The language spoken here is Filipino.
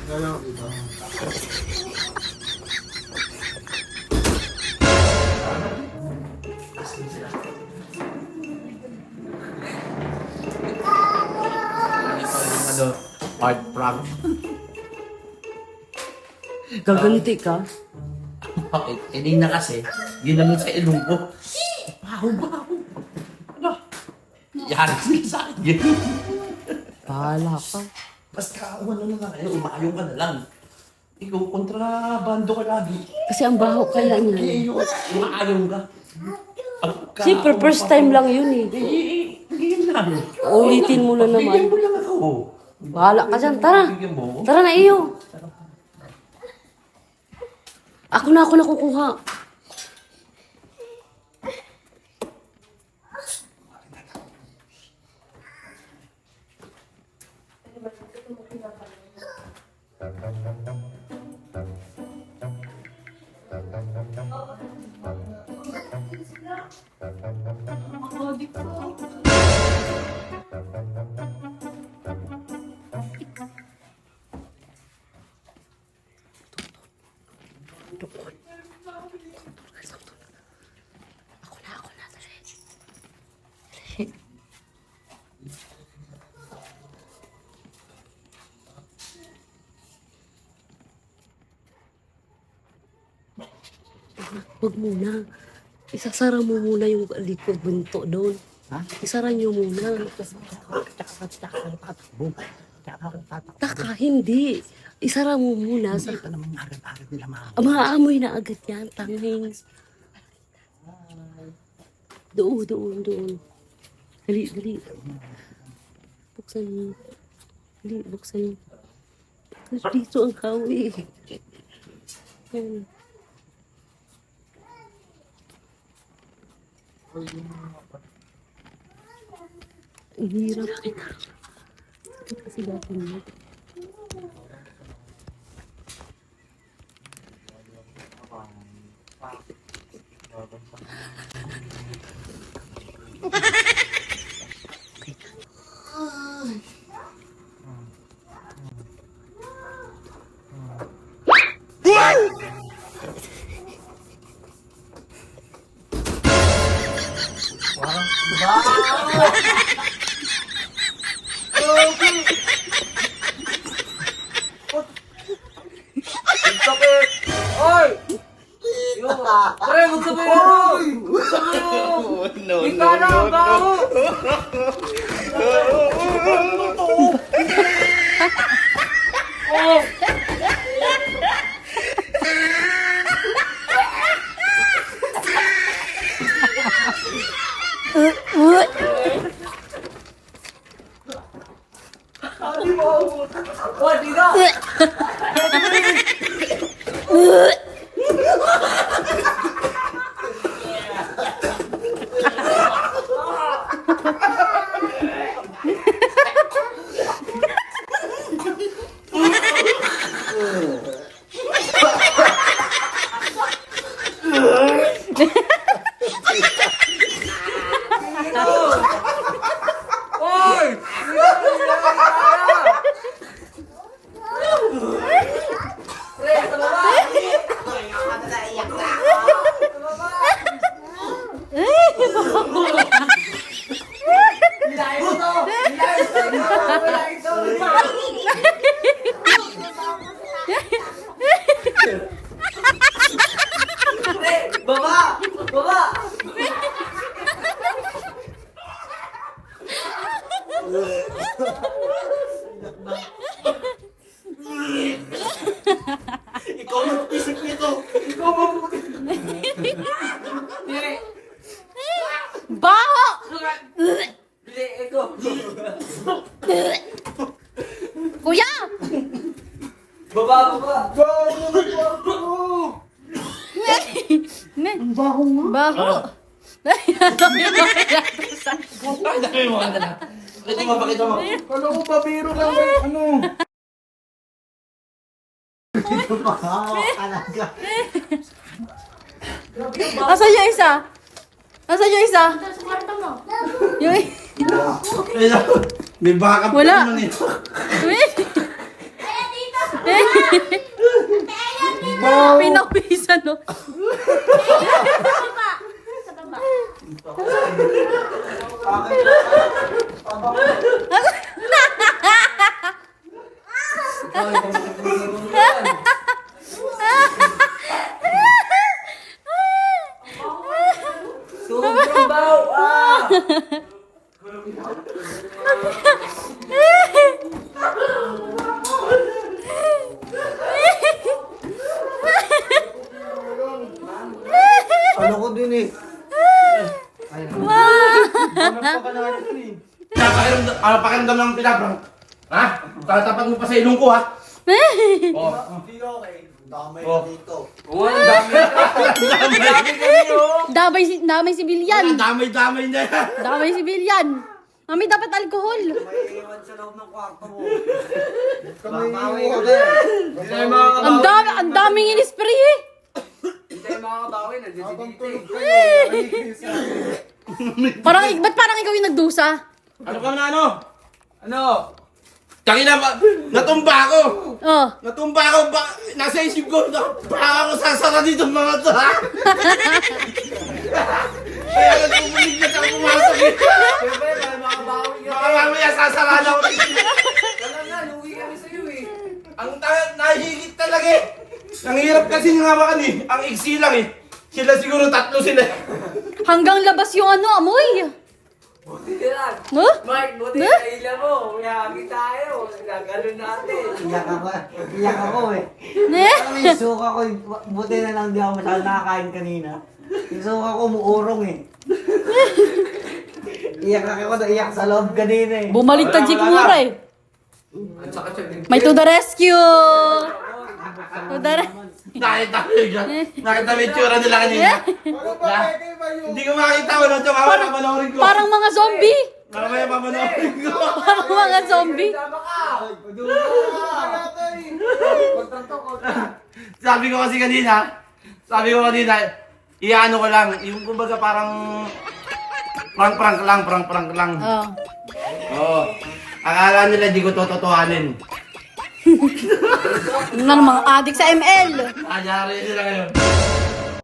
Art prank. Gaganti ka? Bakit? Hindi na kasi, ginanong sa ilong ko. Baho. Ano? Yan, sa akin yun. Bahala ka. Basta ano na lang kayo, umayong ka na lang. Ikaw, kontrabando ka lagi. Kasi ang baho kaya niya. Umayong ka. Siyempre, first time lang yun eh. Hindi lang. Ulitin mo na naman. Bigyan mo lang ako. Bahala ka dyan, tara. Bigyan mo. Tara na iyo. Ako na kukuha. Ako na, dali. Huwag muna. Isasara mo muna yung likod bunto doon. Ha? Isara nyo muna. Taka, hindi. Isara mo muna. Hindi pa naman agad-agad nila Maamoy na agad yan, tanging. Doon. Dali. Buksan mo. Dali, buksan mo. Dito ang kawi. Yan. Ang hirap. Ito kasi dati mo. Pre, gusto mo yun! No. Ikaw mag-isip nito. Ikaw mag-isip. Baho! Kuya! Baba! Ang baho nga. Baho. Pakita mo. Kala ko pabiro lang ano? Asan yung isa? Asan yung isa? Yung May backup wala. naman ito. Eh? Pinapisan, no? Sobrang baw! Ah! Ano ko din eh. Ano pakiramdam ng pinaprang? Ha? Tatapat mo pa sa ilong ko, ha? Oh. Hindi okay. Damay Oh. dito. Oo, ang dami. Dami kami oh. Damay sibilyan. Damay-damay na yan. Damay sibilyan. Mami, dapat alkohol. May iwan sa loob ng kwarto mo. Mamawi ka ba? Hindi tayo makakabawi. Ang daming in-spray eh. Hindi tayo makakabawi. Nagdididite. Ba't parang ikaw yung nagdusa? Ano ka na ano? Ano? Tangina ba? Natumba ako! Oh. Natumba ako! Nasa isip ko, baka ako sasara dito mga to, ha? Kaya nagpupuligyan ako pumasok eh. Siyempre, tayo makakabawi ka. Baka mamaya sasara na ako dito. Wala na, luwi kami sa'yo eh. Ang nahihigit talaga eh. Ang hirap kasi ngawakan eh. Ang iksi lang eh. Sila siguro 3 sila. Hanggang labas yung amoy. Buti lang. Huh? Mark, buti Huh? na ila mo. Yagi tayo. Gagano natin. Iyak ako eh. Ne? Ano yung suka ko, buti na lang di ako masyado nakakain kanina. Yung suka ko umuurong eh. Iyak ako na iyak sa loob kanina eh. Bumaligtad si Kumura eh. At saka siya din. May to the rescue! To the Nakita mo yun. Nakita mo yung tsura nila kanina. Hindi ko makita mo nung tsura. Mamaya papanoorin ko. Parang mga zombie! Mamaya papanoorin ko. Parang mga zombie! Tama ka. Sabi ko kanina, iano ko lang, yung kumbaga parang prank lang. Oh. Oo. Akala nila di ko tototohanin. Ano mga adik sa ML? Anyari nila ngayon.